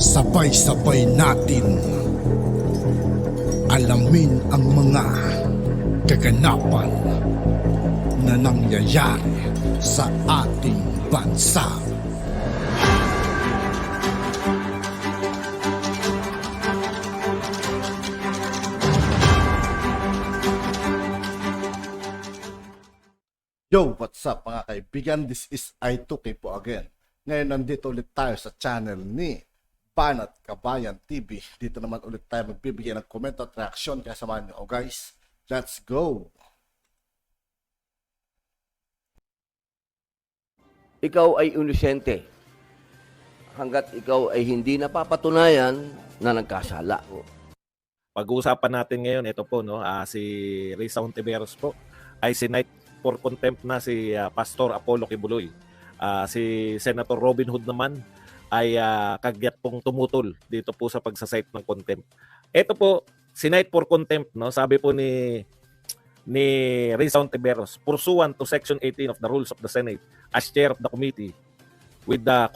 Sabay-sabay natin alamin ang mga kaganapan na nangyayari sa ating bansa. Yo, what's up mga kaibigan? This is I2K po again. Ngayon nandito ulit tayo sa channel ni Banat Kabayan TV. Dito naman ulit tayo magbibigay ng komento at reaksyon. Kaya samahan nyo guys. Let's go! Ikaw ay inosente hanggat ikaw ay hindi napapatunayan na nagkasala. Pag-uusapan natin ngayon, ito po, no, si Risa Hontiveros po ay sinight for contempt na si Pastor Apollo Kibuloy. Si Senator Robin Hood naman ay kagyat pong tumutol dito po sa pagsasite ng contempt. Ito po, sinight for contempt, no, sabi po ni Risa Hontiveros, pursuant to Section 18 of the Rules of the Senate, as chair of the committee, with the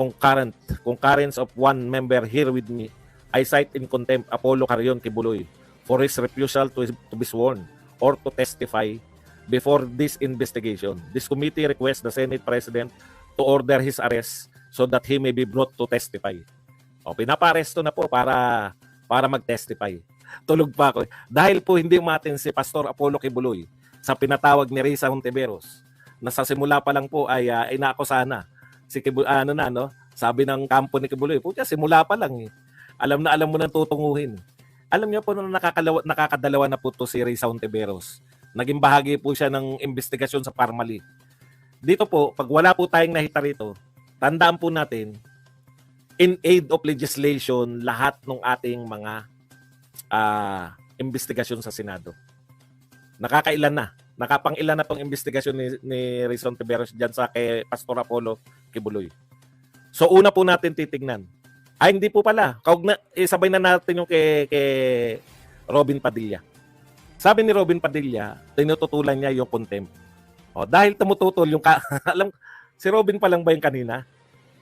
concurrence of one member here with me, I cite in contempt Apollo Carrion Kibuloy for his refusal to be sworn or to testify before this investigation. This committee requests the Senate President to order his arrest so that he may be brought to testify. O, pinaparesto na po para mag-testify. Tulog pa ako. Dahil po hindi umatin si Pastor Apollo Kibuloy sa pinatawag ni Risa Hontiveros, na sa simula pa lang po ay inaakusahan na si Kibuloy, sabi ng kampo ni Kibuloy, pucha, simula pa lang alam mo nang tutunguhin. Alam niyo po na nakakadalawa na po to si Risa Hontiveros. Naging bahagi po siya ng investigasyon sa Parmali. Dito po, pag wala po tayong nahita rito, tandaan po natin, in aid of legislation, lahat ng ating mga investigasyon sa Senado. Nakapang-ilan na tong investigasyon ni Risa Hontiveros dyan sa kay Pastor Apollo Kibuloy. So una po natin titignan. Hindi po pala. Sabay na natin yung kay Robin Padilla. Sabi ni Robin Padilla, tinututulan niya yung contempt. Dahil tumututol yung alam, si Robin pa lang ba yung kanina?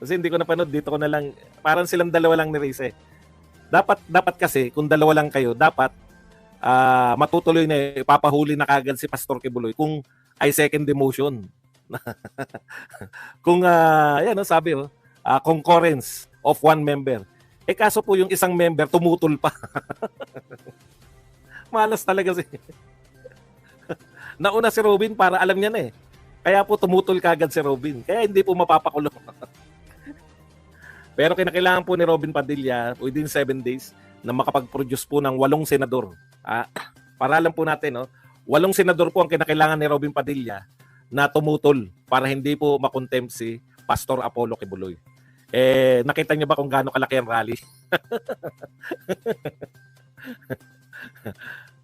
Kasi hindi ko napanood, dito ko na lang, parang silang dalawa lang ni Risa. Dapat kasi, kung dalawa lang kayo, dapat matutuloy na, ipapahuli na kagad si Pastor Kibuloy kung ay second demotion. Kung, sabi, concurrence of one member. Kaso po yung isang member, tumutol pa. Malas talaga nauna si Robin para alam niya na Kaya po tumutol kagad si Robin. Kaya hindi po mapapakulong. Pero kinakailangan po ni Robin Padilla within 7 days na makapag-produce po ng 8 senador. Para alam po natin, 8 senador po ang kinakailangan ni Robin Padilla na tumutol para hindi po makontempt si Pastor Apollo Kibuloy. Nakita niyo ba kung gaano kalaki ang rally?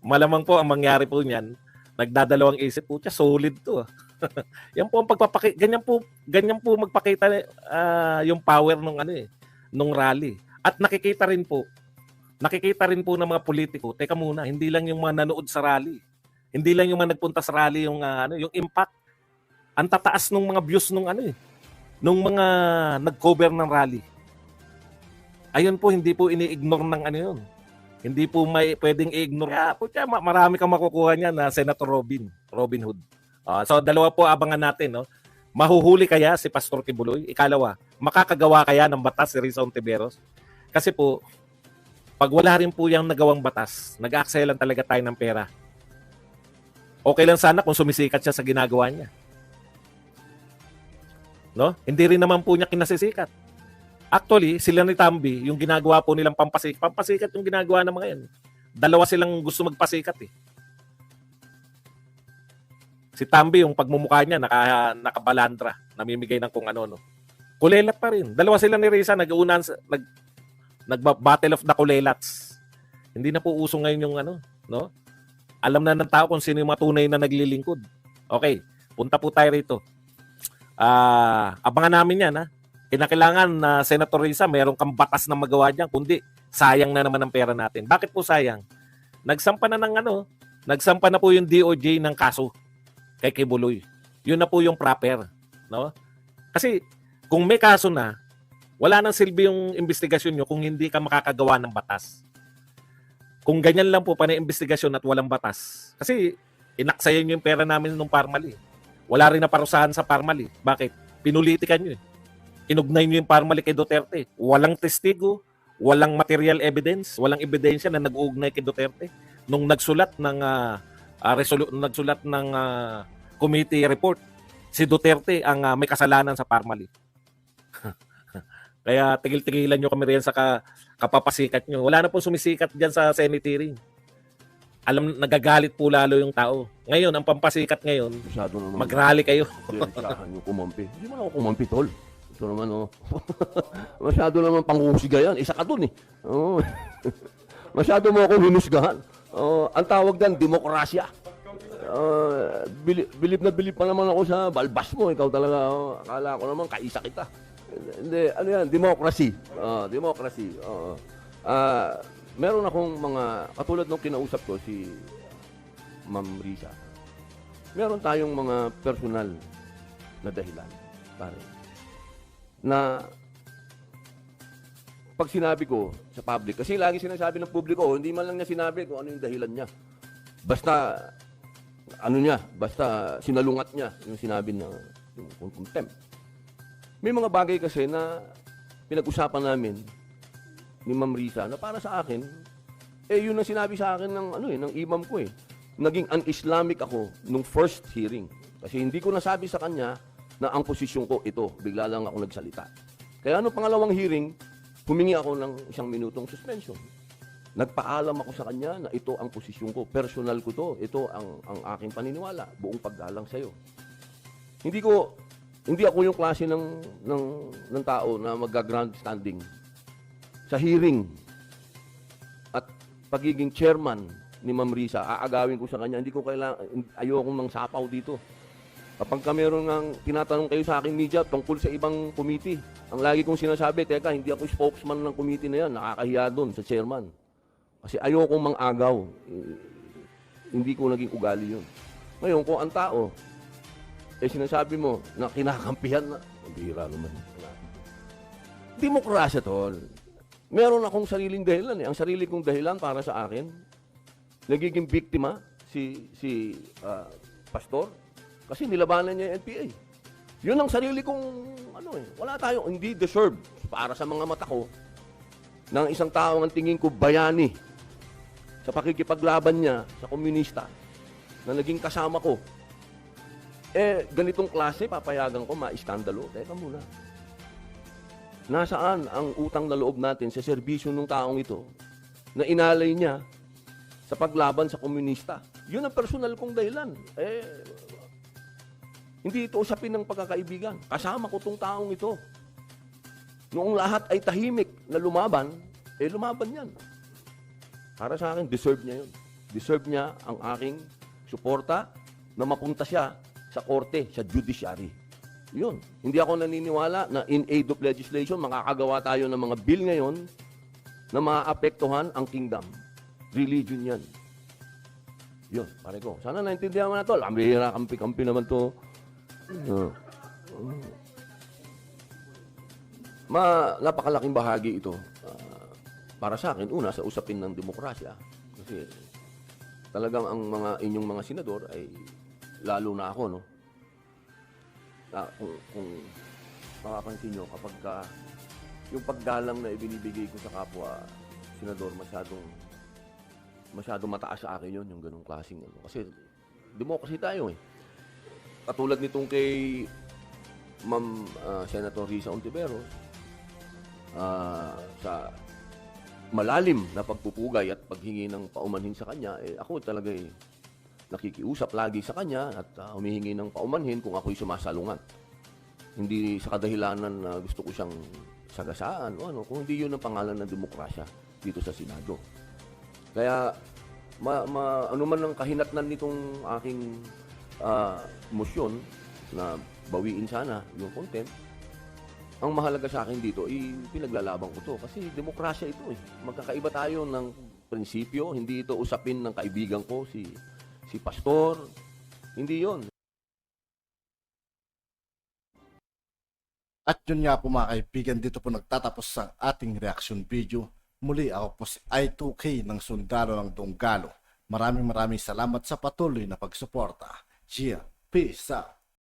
Malamang po ang mangyari po niyan, nagdadalawang isip po siya, solid to. Yan po ang ganyan po magpakita yung power nung rally. At nakikita rin po ng mga politiko, teka muna, hindi lang yung mga nanood sa rally. Hindi lang yung mga nagpunta sa rally yung impact. Ang tataas ng mga views nung mga nag-cover ng rally. Ayun po, hindi po ini-ignore ng yun. Hindi po may pwedeng i-ignore. Marami kang makukuha niya na Senator Robin Hood. So dalawa po abangan natin. Mahuhuli kaya si Pastor Kibuloy? Ikalawa, makakagawa kaya ng batas si Risa Hontiveros? Kasi po, pag wala rin po yung nagawang batas, nag-aaksaya lang talaga tayo ng pera. Okay lang sana kung sumisikat siya sa ginagawa niya. Hindi rin naman po niya kinasisikat. Actually, sila ni Tambi, yung ginagawa po nilang pampasikat yung ginagawa ng mga yan. Dalawa silang gusto magpasikat Si Tambi, yung pagmumukha niya, nakabalandra, namimigay ng kung ano. Kulelat pa rin. Dalawa sila ni Risa, nag-battle of the kulelats. Hindi na po uso ngayon yung Alam na ng tao kung sino yung matunay na naglilingkod. Okay, punta po tayo rito. Abangan namin yan, Kinakailangan na Senator Risa, mayroong kang batas na magawa diyan, kundi sayang na naman ang pera natin. Bakit po sayang? Nagsampa na po yung DOJ ng kaso kay Kibuloy. Yun na po yung proper, Kasi kung may kaso na, Wala nang silbi yung investigasyon nyo kung hindi ka makakagawa ng batas. Kung ganyan lang po pa na investigasyon at walang batas. Kasi inaksayan nyo yung pera namin nung Parmali. Wala rin na parusahan sa Parmali. Bakit? Pinulitikan nyo eh. Inugnay nyo yung Parmali kay Duterte. Walang testigo, walang material evidence, walang ebidensya na nag-uugnay kay Duterte. Nung nagsulat ng committee report, si Duterte ang may kasalanan sa Parmali. Kaya tigil-tigilan nyo kami riyan sa kapapasikat nyo. Wala na pong sumisikat dyan sa Senate hearing. Alam, nagagalit po lalo yung tao. Ngayon, ang pampasikat ngayon, Masyado naman. mag-rally kayo. Direktahan yung kumampi. Hindi man ako kumampi, tol. Ito naman, oh. Masyado naman panghusga yan. Isa ka dun, eh. Oh. Masyado mo akong hinusgahan. Ang tawag dyan, demokrasya. Bilib pa naman ako sa balbas mo. Ikaw talaga, akala ko naman, kaisa kita. Hindi, ano yan, democracy. Democracy. Meron akong mga, katulad nung kinausap ko, si Ma'am Risa. Meron tayong mga personal na dahilan, pare. Na pag sinabi ko sa public, kasi lagi sinasabi ng publiko, hindi man lang niya sinabi kung ano yung dahilan niya. Basta, basta sinalungat niya yung sinabi na yung contempt. May mga bagay kasi na pinag-usapan namin ni Ma'am Risa na para sa akin, yun ang sinabi sa akin ng imam ko eh. Naging un-Islamic ako nung first hearing. Kasi hindi ko nasabi sa kanya na ang posisyon ko ito. Bigla lang ako nagsalita. Kaya nung pangalawang hearing, humingi ako ng 1 minutong suspension. Nagpaalam ako sa kanya na ito ang posisyon ko. Personal ko to. Ito ang aking paniniwala. Buong paggalang sa'yo. Hindi ako yung klase ng tao na mag-grandstanding sa hearing at pagiging chairman ni Ma'am Risa. Aagawin ko sa kanya. Hindi ko ayokong nang sapaw dito. Kapag meron ng tinatanong kayo sa aking media tungkol sa ibang committee, ang lagi kong sinasabi, teka, hindi ako spokesman ng committee na yan. Nakakahiya doon sa chairman. Kasi ayokong mang-agaw. Hindi ko naging ugali yun. Ngayon, kung ang tao, sinasabi mo na kinakampihan na, ang bihira naman. Demokrasya, tol. Meron akong sariling dahilan eh. Ang sarili kong dahilan para sa akin, nagiging biktima si pastor kasi nilabanan niya yung NPA. Yun ang sarili kong wala tayong hindi deserve para sa mga mata ko ng isang tao ang tingin ko bayani sa pakikipaglaban niya sa komunista na naging kasama ko. Ganitong klase papayagan ko ma-iskandalo. Teka muna. Nasaan ang utang na loob natin sa serbisyo ng taong ito na inalay niya sa paglaban sa komunista? Yun ang personal kong dahilan. Hindi ito usapin ng pagkakaibigan. Kasama ko tong taong ito. Noong lahat ay tahimik na lumaban, lumaban yan. Para sa akin, deserve niya yun. Deserve niya ang aking suporta na mapunta siya sa korte, sa judiciary. Yun. Hindi ako naniniwala na in aid of legislation, makakagawa tayo ng mga bill ngayon na maapektuhan ang kingdom. Religion yan. Yun, pare ko. Sana naintindihan mo na to. Lambira, kampi-kampi naman to. Napakalaking bahagi ito para sa akin. Una, sa usapin ng demokrasya. Kasi talagang ang inyong mga senador ay lalo na ako, no? Kung makapansin nyo, kapag yung paggalang na ibinibigay ko sa kapwa senador, masyadong mataas sa akin yun, yung ganong klaseng. Kasi democracy tayo eh. Katulad nitong kay Ma'am Senator Risa Ontiveros, sa malalim na pagpupugay at paghingi ng paumanhin sa kanya, ako talaga nakikiusap lagi sa kanya at humihingi ng paumanhin kung ako'y sumasalungat. Hindi sa kadahilanan na gusto ko siyang sagasaan o kung hindi yun ang pangalan ng demokrasya dito sa Senado. Kaya, ano man ang kahinatnan nitong aking motion na bawiin sana yung content, ang mahalaga sa akin dito, pinaglalaban ko to. Kasi demokrasya ito eh. Magkakaiba tayo ng prinsipyo. Hindi ito usapin ng kaibigan ko, si pastor. Hindi yon. At yun nga po mga kaibigan, dito po nagtatapos ang ating reaction video. Muli ako po si I2K ng Sundalo ng Donggalo. Maraming salamat sa patuloy na pagsuporta. Peace out.